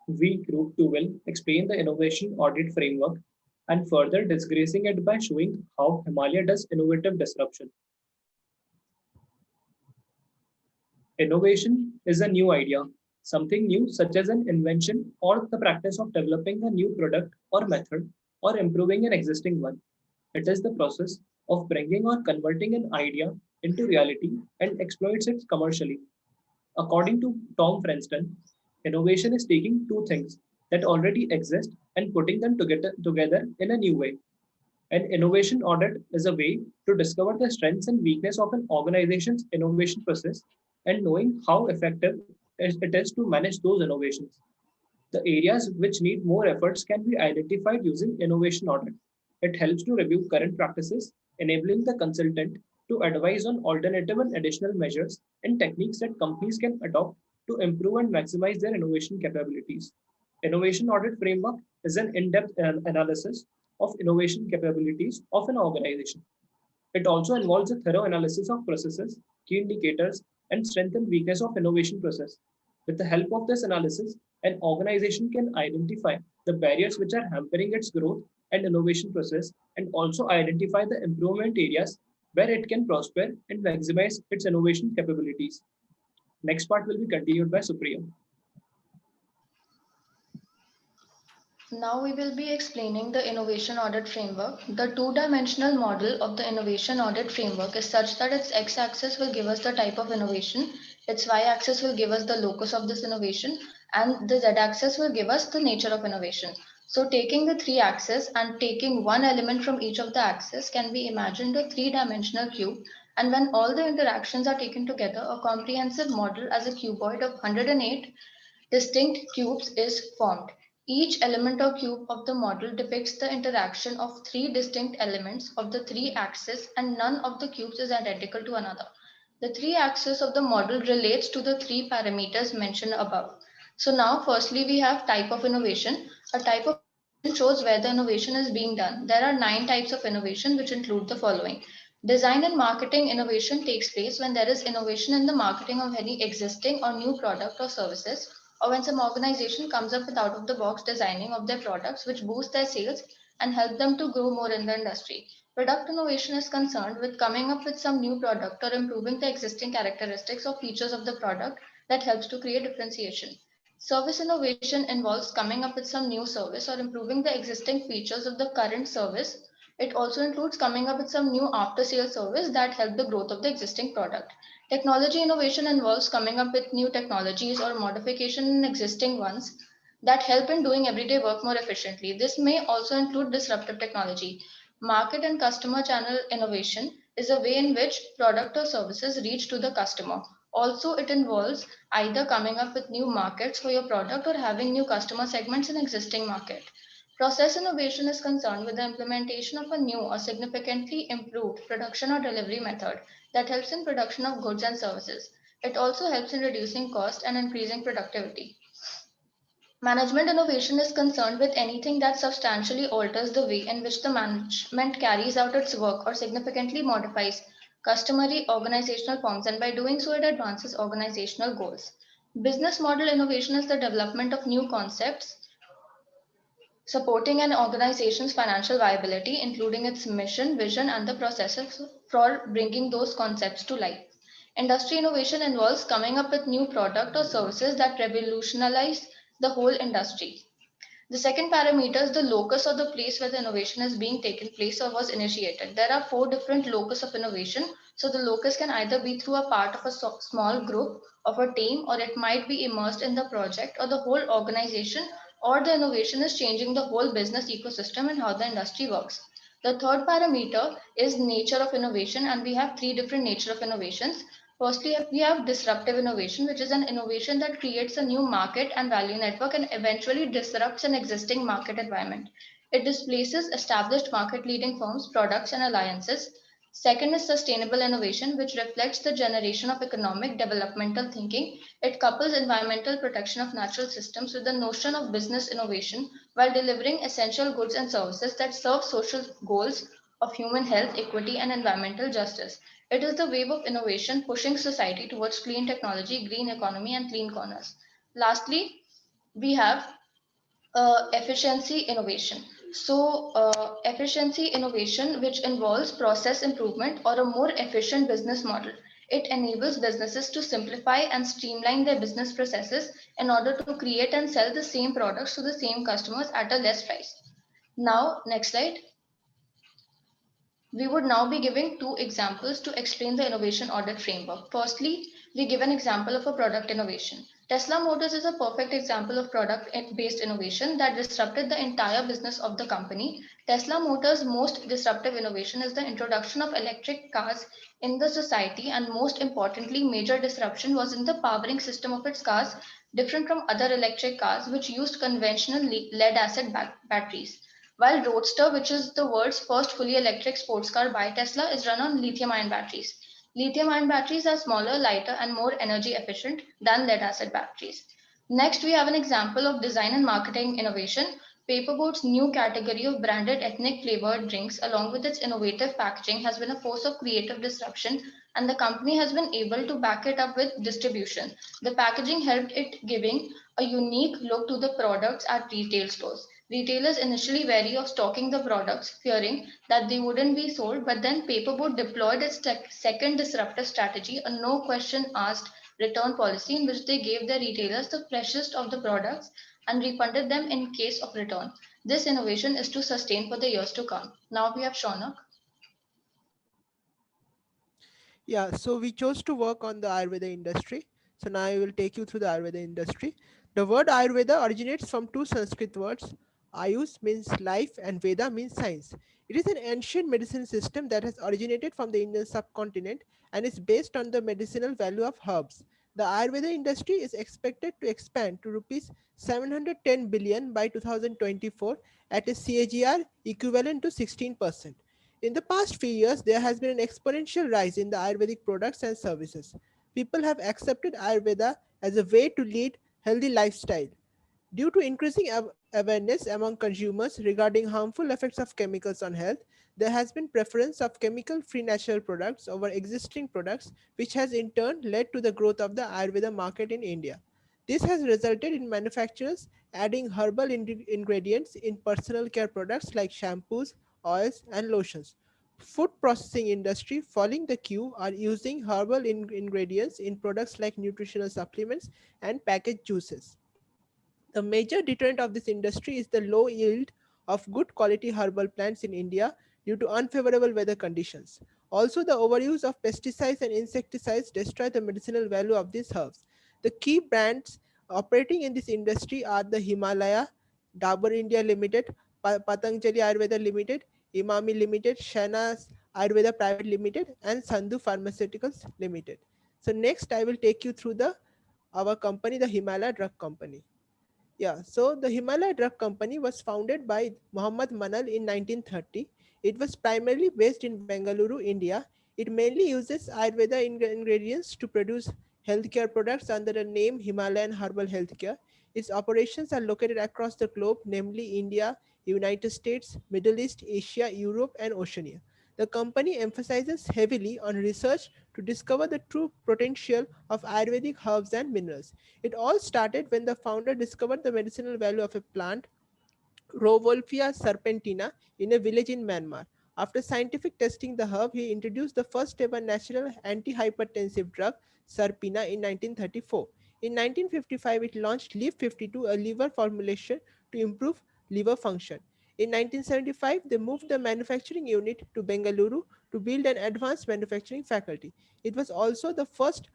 We Group 2 will explain the innovation audit framework and further disgracing it by showing how Himalaya does innovative disruption. Innovation is a new idea, something new such as an invention or the practice of developing a new product or method or improving an existing one. It is the process of bringing or converting an idea into reality and exploits it commercially. According to Tom Frenston, innovation is taking two things that already exist and putting them together in a new way. An innovation audit is a way to discover the strengths and weakness of an organization's innovation process and knowing how effective it is to manage those innovations. The areas which need more efforts can be identified using innovation audit. It helps to review current practices, enabling the consultant to advise on alternative and additional measures and techniques that companies can adopt to improve and maximize their innovation capabilities. Innovation audit framework is an in-depth analysis of innovation capabilities of an organization. It also involves a thorough analysis of processes, key indicators, and strength and weakness of innovation process. With the help of this analysis, an organization can identify the barriers which are hampering its growth and innovation process and also identify the improvement areas where it can prosper and maximize its innovation capabilities. Next part will be continued by Supriya. Now we will be explaining the innovation audit framework. The two-dimensional model of the innovation audit framework is such that its x-axis will give us the type of innovation, its y-axis will give us the locus of this innovation, and the z-axis will give us the nature of innovation. So taking the three axes and taking one element from each of the axes can be imagined a three-dimensional cube, and when all the interactions are taken together, a comprehensive model as a cuboid of 108 distinct cubes is formed. Each element or cube of the model depicts the interaction of three distinct elements of the three axes, and none of the cubes is identical to another. The three axes of the model relates to the three parameters mentioned above. So now firstly we have type of innovation. A type of innovation shows where the innovation is being done. There are 9 types of innovation which include the following. Design and marketing innovation takes place when there is innovation in the marketing of any existing or new product or services, or when some organization comes up with out of the box designing of their products which boost their sales and help them to grow more in the industry. Product innovation is concerned with coming up with some new product or improving the existing characteristics or features of the product that helps to create differentiation. Service innovation involves coming up with some new service or improving the existing features of the current service. It also includes coming up with some new after sales service that help the growth of the existing product. Technology innovation involves coming up with new technologies or modification in existing ones that help in doing everyday work more efficiently. This may also include disruptive technology. Market and customer channel innovation is a way in which product or services reach to the customer. Also, it involves either coming up with new markets for your product or having new customer segments in existing market. Process innovation is concerned with the implementation of a new or significantly improved production or delivery method that helps in production of goods and services. It also helps in reducing cost and increasing productivity. Management innovation is concerned with anything that substantially alters the way in which the management carries out its work or significantly modifies customary organizational forms, and by doing so, it advances organizational goals. Business model innovation is the development of new concepts supporting an organization's financial viability, including its mission, vision, and the processes for bringing those concepts to life. Industry innovation involves coming up with new product or services that revolutionize the whole industry. The second parameter is the locus or the place where the innovation is being taken place or was initiated. There are 4 different locus of innovation. So the locus can either be through a part of a small group of a team, or it might be immersed in the project or the whole organization, or the innovation is changing the whole business ecosystem and how the industry works. The third parameter is nature of innovation, and we have 3 different nature of innovations. Firstly, we have disruptive innovation, which is an innovation that creates a new market and value network and eventually disrupts an existing market environment. It displaces established market leading firms, products, and alliances. Second is sustainable innovation, which reflects the generation of economic developmental thinking. It couples environmental protection of natural systems with the notion of business innovation while delivering essential goods and services that serve social goals of human health, equity, and environmental justice. It is the wave of innovation pushing society towards clean technology, green economy, and clean corners. Lastly, We have efficiency innovation. So, efficiency innovation, which involves process improvement or a more efficient business model. It enables businesses to simplify and streamline their business processes in order to create and sell the same products to the same customers at a less price. Now, next slide. We would now be giving two examples to explain the innovation audit framework. Firstly, we give an example of a product innovation. Tesla Motors is a perfect example of product based innovation that disrupted the entire business of the company. Tesla Motors' most disruptive innovation is the introduction of electric cars in the society, and most importantly, major disruption was in the powering system of its cars, different from other electric cars which used conventional lead acid batteries. While Roadster, which is the world's first fully electric sports car by Tesla, is run on lithium ion batteries. Lithium ion batteries are smaller, lighter, and more energy efficient than lead acid batteries. Next, we have an example of design and marketing innovation. Paperboard's new category of branded ethnic flavored drinks, along with its innovative packaging, has been a force of creative disruption, and the company has been able to back it up with distribution. The packaging helped it giving a unique look to the products at retail stores. Retailers initially wary of stocking the products, fearing that they wouldn't be sold, but then Paperboard deployed its second disruptive strategy, a no question asked return policy, in which they gave their retailers the freshest of the products and refunded them in case of return. This innovation is to sustain for the years to come. Now we have Shaunak. Yeah, so we chose to work on the Ayurveda industry. So now I will take you through the Ayurveda industry. The word Ayurveda originates from two Sanskrit words. Ayus means life and Veda means science. It is an ancient medicine system that has originated from the Indian subcontinent and is based on the medicinal value of herbs. The Ayurveda industry is expected to expand to rupees 710 billion by 2024 at a CAGR equivalent to 16%. In the past few years, there has been an exponential rise in the Ayurvedic products and services. People have accepted Ayurveda as a way to lead healthy lifestyle. Due to increasing awareness among consumers regarding harmful effects of chemicals on health, there has been preference of chemical-free natural products over existing products, which has in turn led to the growth of the Ayurveda market in India. This has resulted in manufacturers adding herbal ingredients in personal care products like shampoos, oils, and lotions. Food processing industry, following the queue, are using herbal ingredients in products like nutritional supplements and packaged juices. The major deterrent of this industry is the low yield of good quality herbal plants in India due to unfavorable weather conditions. Also, the overuse of pesticides and insecticides destroy the medicinal value of these herbs. The key brands operating in this industry are the Himalaya, Dabur India Limited, Patanjali Ayurveda Limited, Imami Limited, Shanas Ayurveda Private Limited, and Sandhu Pharmaceuticals Limited. So next, I will take you through the our company, the Himalaya Drug Company. Yeah, so the Himalaya Drug Company was founded by Muhammad Manal in 1930. It was primarily based in Bengaluru, India. It mainly uses Ayurveda ingredients to produce healthcare products under the name Himalayan Herbal Healthcare. Its operations are located across the globe, namely India, United States, Middle East, Asia, Europe, and Oceania. The company emphasizes heavily on research to discover the true potential of Ayurvedic herbs and minerals. It all started when the founder discovered the medicinal value of a plant, Rauwolfia serpentina, in a village in Myanmar. After scientific testing the herb, he introduced the first ever natural antihypertensive drug, Serpina, in 1934. In 1955, it launched Leaf 52, a liver formulation to improve liver function. In 1975, they moved the manufacturing unit to Bengaluru to build an advanced manufacturing faculty. It was also the first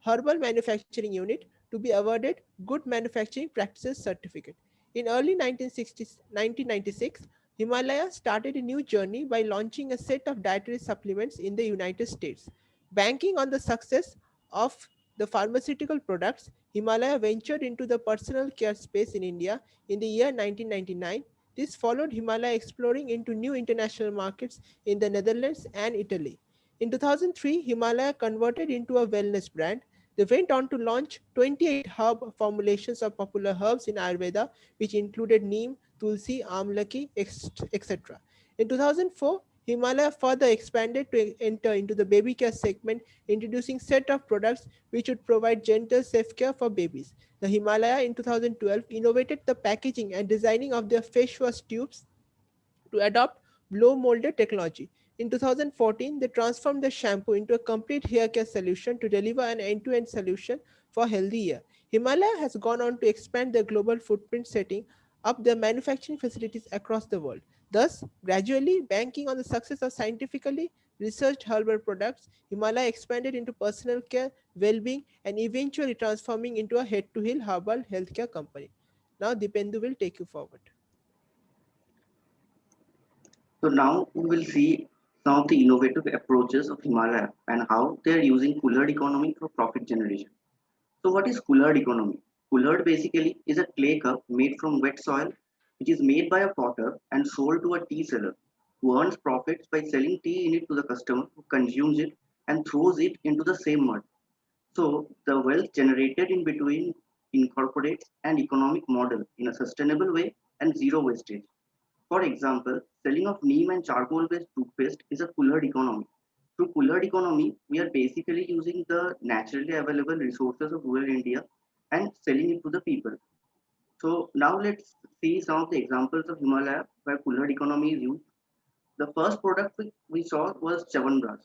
herbal manufacturing unit to be awarded Good Manufacturing Practices certificate. In early 1996, Himalaya started a new journey by launching a set of dietary supplements in the United States. Banking on the success of the pharmaceutical products, Himalaya ventured into the personal care space in India in the year 1999. This followed Himalaya exploring into new international markets in the Netherlands and Italy. In 2003, Himalaya converted into a wellness brand. They went on to launch 28 herb formulations of popular herbs in Ayurveda, which included neem, tulsi, amlaki, etc. In 2004, Himalaya further expanded to enter into the baby care segment, introducing set of products which would provide gentle, safe care for babies. The Himalaya in 2012 innovated the packaging and designing of their face wash tubes to adopt blow molded technology. In 2014, they transformed the shampoo into a complete hair care solution to deliver an end to end solution for healthy hair. Himalaya has gone on to expand their global footprint, setting up their manufacturing facilities across the world. Thus, gradually banking on the success of scientifically researched herbal products, Himalaya expanded into personal care, well being, and eventually transforming into a head to heel herbal healthcare company. Now, Dipendu will take you forward. So now we will see some of the innovative approaches of Himalaya and how they are using Coulard economy for profit generation. So what is Coulard economy? Coulard basically is a clay cup made from wet soil, which is made by a potter and sold to a tea seller who earns profits by selling tea in it to the customer who consumes it and throws it into the same mud. So the wealth generated in between incorporates an economic model in a sustainable way and zero wastage. For example, selling of neem and charcoal-based toothpaste is a Coulard economy. Through Coulard economy, we are basically using the naturally available resources of rural India and selling it to the people. So now let's see some of the examples of Himalaya where Coulard economy is used. The first product we saw was Chawanprash.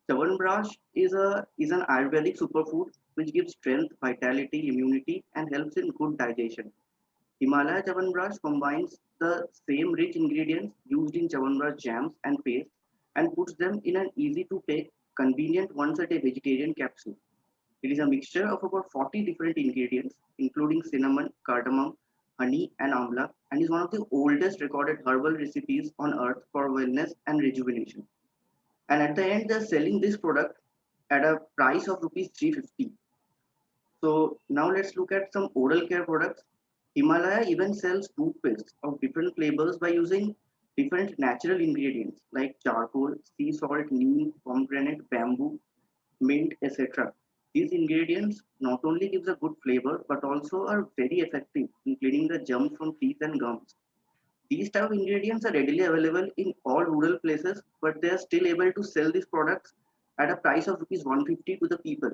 Chawanprash is an Ayurvedic superfood which gives strength, vitality, immunity, and helps in good digestion. Himalaya Chyawanprash combines the same rich ingredients used in Chyawanprash jams and paste and puts them in an easy to take, convenient once a day vegetarian capsule. It is a mixture of about 40 different ingredients, including cinnamon, cardamom, honey, and amla, and is one of the oldest recorded herbal recipes on earth for wellness and rejuvenation. And at the end, they're selling this product at a price of rupees 350. So now let's look at some oral care products. Himalaya even sells toothpaste of different flavors by using different natural ingredients like charcoal, sea salt, neem, pomegranate, bamboo, mint, etc. These ingredients not only gives a good flavor but also are very effective in cleaning the germs from teeth and gums. These type of ingredients are readily available in all rural places, but they are still able to sell these products at a price of rupees 150 to the people.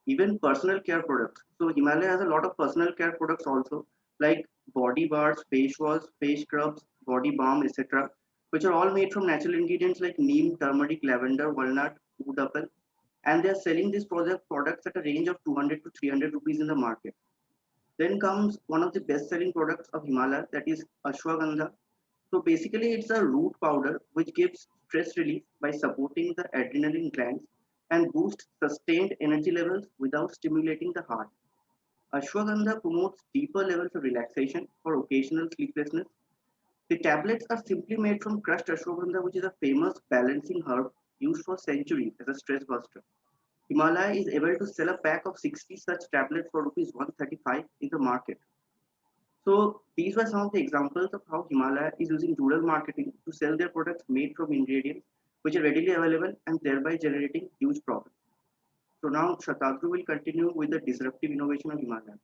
Even personal care products. So Himalaya has a lot of personal care products also, like body bars, face wash, face scrubs, body balm, etc., which are all made from natural ingredients like neem, turmeric, lavender, walnut, wood apple, and they are selling these products at a range of 200 to 300 rupees in the market. Then comes one of the best-selling products of Himalaya, that is ashwagandha. So basically, it's a root powder which gives stress relief by supporting the adrenaline glands and boosts sustained energy levels without stimulating the heart. Ashwagandha promotes deeper levels of relaxation for occasional sleeplessness. The tablets are simply made from crushed ashwagandha, which is a famous balancing herb used for centuries as a stress buster. Himalaya is able to sell a pack of 60 such tablets for rupees 135 in the market. So these were some of the examples of how Himalaya is using rural marketing to sell their products made from ingredients which are readily available and thereby generating huge profits. So now Shatatru will continue with the disruptive innovation of Himalaya.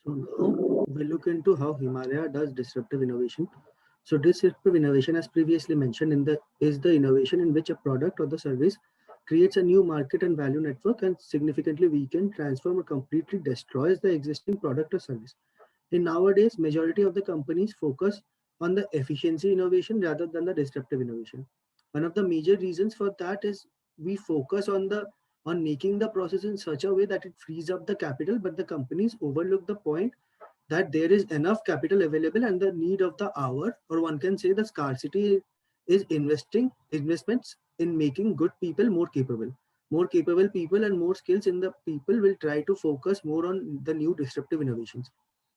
So now we look into how Himalaya does disruptive innovation. So disruptive innovation, as previously mentioned, is the innovation in which a product or the service creates a new market and value network and significantly weaken, transform, or completely destroys the existing product or service. In nowadays, majority of the companies focus on the efficiency innovation rather than the disruptive innovation. One of the major reasons for that is we focus on making the process in such a way that it frees up the capital, but the companies overlook the point that there is enough capital available and the need of the hour, or one can say the scarcity, is investing investments in making good people more capable. More capable people and more skills in the people will try to focus more on the new disruptive innovations.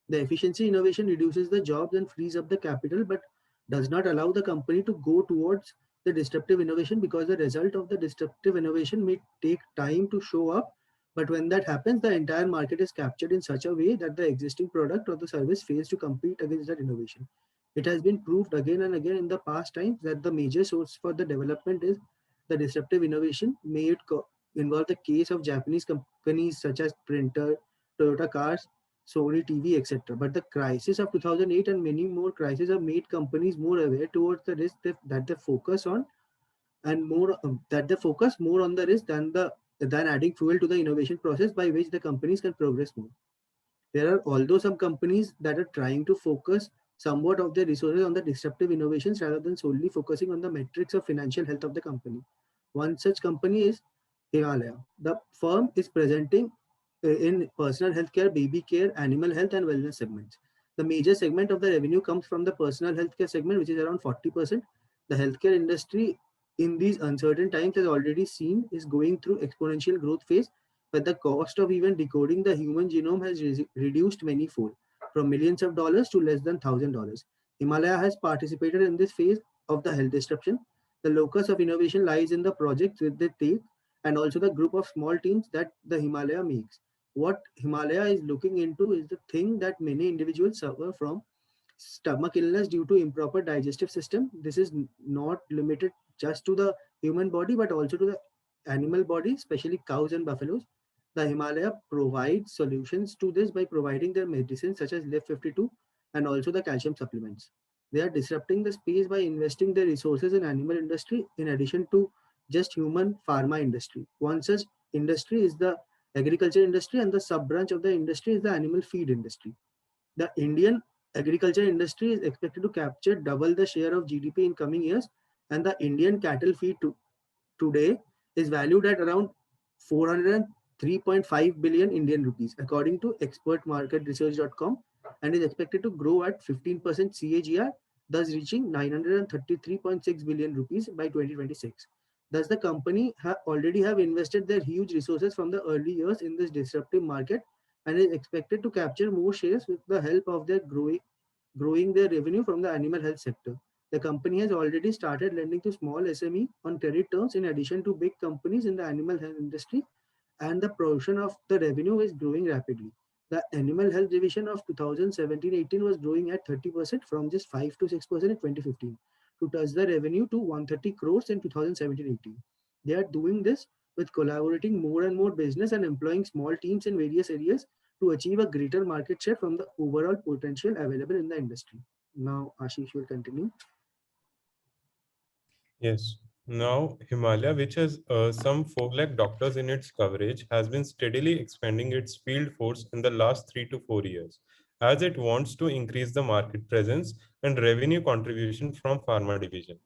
The efficiency innovation reduces the jobs and frees up the capital, but does not allow the company to go towards the disruptive innovation because the result of the disruptive innovation may take time to show up. But when that happens, the entire market is captured in such a way that the existing product or the service fails to compete against that innovation. It has been proved again and again in the past times that the major source for the development is the disruptive innovation. May it involve the case of Japanese companies such as Printer, Toyota Cars, Sony TV, etc. But the crisis of 2008 and many more crises have made companies more aware towards the risk that they focus on, and more that they focus more on the risk than adding fuel to the innovation process by which the companies can progress more. There are although some companies that are trying to focus somewhat of their resources on the disruptive innovations rather than solely focusing on the metrics of financial health of the company. One such company is Himalaya. The firm is presenting in personal healthcare, baby care, animal health, and wellness segments. The major segment of the revenue comes from the personal healthcare segment, which is around 40%. The healthcare industry in these uncertain times has already seen is going through exponential growth phase, but the cost of even decoding the human genome has reduced many-fold, from millions of dollars to less than $1,000. Himalaya has participated in this phase of the health disruption. The locus of innovation lies in the projects with the take and also the group of small teams that the Himalaya makes. What Himalaya is looking into is the thing that many individuals suffer from: stomach illness due to improper digestive system. This is not limited just to the human body, but also to the animal body, especially cows and buffaloes. The Himalaya provides solutions to this by providing their medicines such as Live 52 and also the calcium supplements. They are disrupting the space by investing their resources in animal industry in addition to just human pharma industry. One such industry is the agriculture industry, and the sub branch of the industry is the animal feed industry. The Indian agriculture industry is expected to capture double the share of GDP in coming years, and the Indian cattle feed today is valued at around 403.5 billion Indian rupees, according to expertmarketresearch.com, and is expected to grow at 15% CAGR, thus reaching 933.6 billion rupees by 2026. Thus, the company already have invested their huge resources from the early years in this disruptive market and is expected to capture more shares with the help of their growing their revenue from the animal health sector. The company has already started lending to small SME on credit terms in addition to big companies in the animal health industry, and the portion of the revenue is growing rapidly. The animal health division of 2017-18 was growing at 30% from just 5 to 6% in 2015 to touch the revenue to 130 crores in 2017-18. They are doing this with collaborating more and more business and employing small teams in various areas to achieve a greater market share from the overall potential available in the industry. Now, Ashish will continue. Yes. Now, Himalaya, which has some 4 lakh doctors in its coverage, has been steadily expanding its field force in the last 3 to 4 years, as it wants to increase the market presence and revenue contribution from pharma division.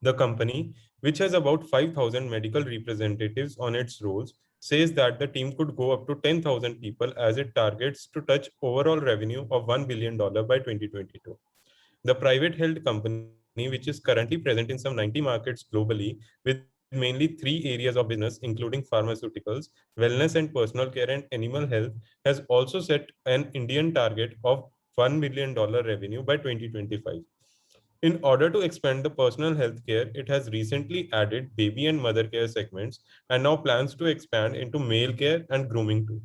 The company, which has about 5,000 medical representatives on its rolls, says that the team could go up to 10,000 people as it targets to touch overall revenue of $1 billion by 2022. The private held company, which is currently present in some 90 markets globally, with mainly 3 areas of business, including pharmaceuticals, wellness and personal care and animal health, has also set an Indian target of $1 million revenue by 2025. In order to expand the personal health care, it has recently added baby and mother care segments and now plans to expand into male care and grooming too.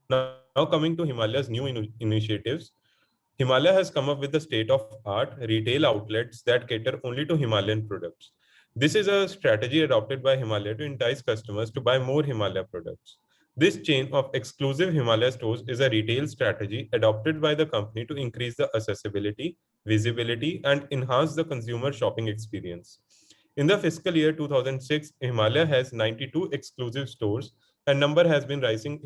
Now coming to Himalaya's new initiatives, Himalaya has come up with the state-of-art retail outlets that cater only to Himalayan products. This is a strategy adopted by Himalaya to entice customers to buy more Himalaya products. This chain of exclusive Himalaya stores is a retail strategy adopted by the company to increase the accessibility, visibility, and enhance the consumer shopping experience. In the fiscal year 2006, Himalaya has 92 exclusive stores, and number has been rising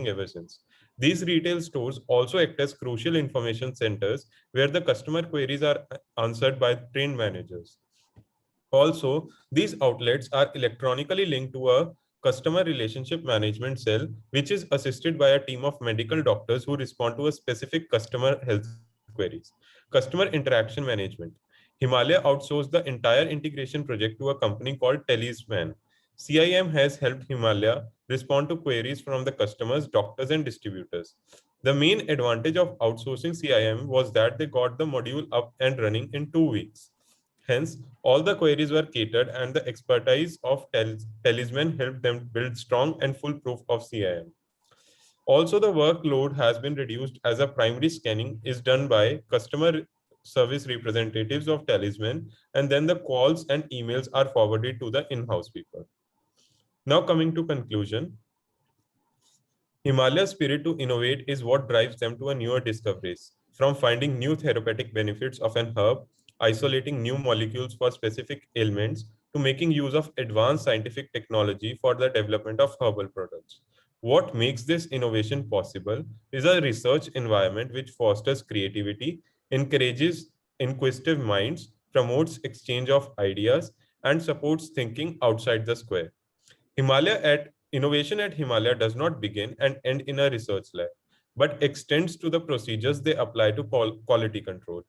ever since. These retail stores also act as crucial information centers where the customer queries are answered by trained managers. Also, these outlets are electronically linked to a customer relationship management cell, which is assisted by a team of medical doctors who respond to a specific customer health queries. Customer interaction management. Himalaya outsourced the entire integration project to a company called Talisman. CIM has helped Himalaya respond to queries from the customers, doctors, and distributors. The main advantage of outsourcing CIM was that they got the module up and running in 2 weeks. Hence, all the queries were catered and the expertise of Talisman helped them build strong and full proof of CIM. Also, the workload has been reduced as a primary scanning is done by customer service representatives of Talisman, and then the calls and emails are forwarded to the in-house people. Now coming to conclusion, Himalaya's spirit to innovate is what drives them to a newer discoveries, from finding new therapeutic benefits of an herb, isolating new molecules for specific ailments, to making use of advanced scientific technology for the development of herbal products. What makes this innovation possible is a research environment which fosters creativity, encourages inquisitive minds, promotes exchange of ideas, and supports thinking outside the square. Innovation at Himalaya does not begin and end in a research lab, but extends to the procedures they apply to quality control,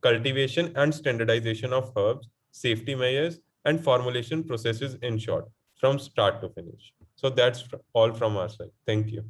cultivation and standardization of herbs, safety measures, and formulation processes in short, from start to finish. So that's all from our side. Thank you.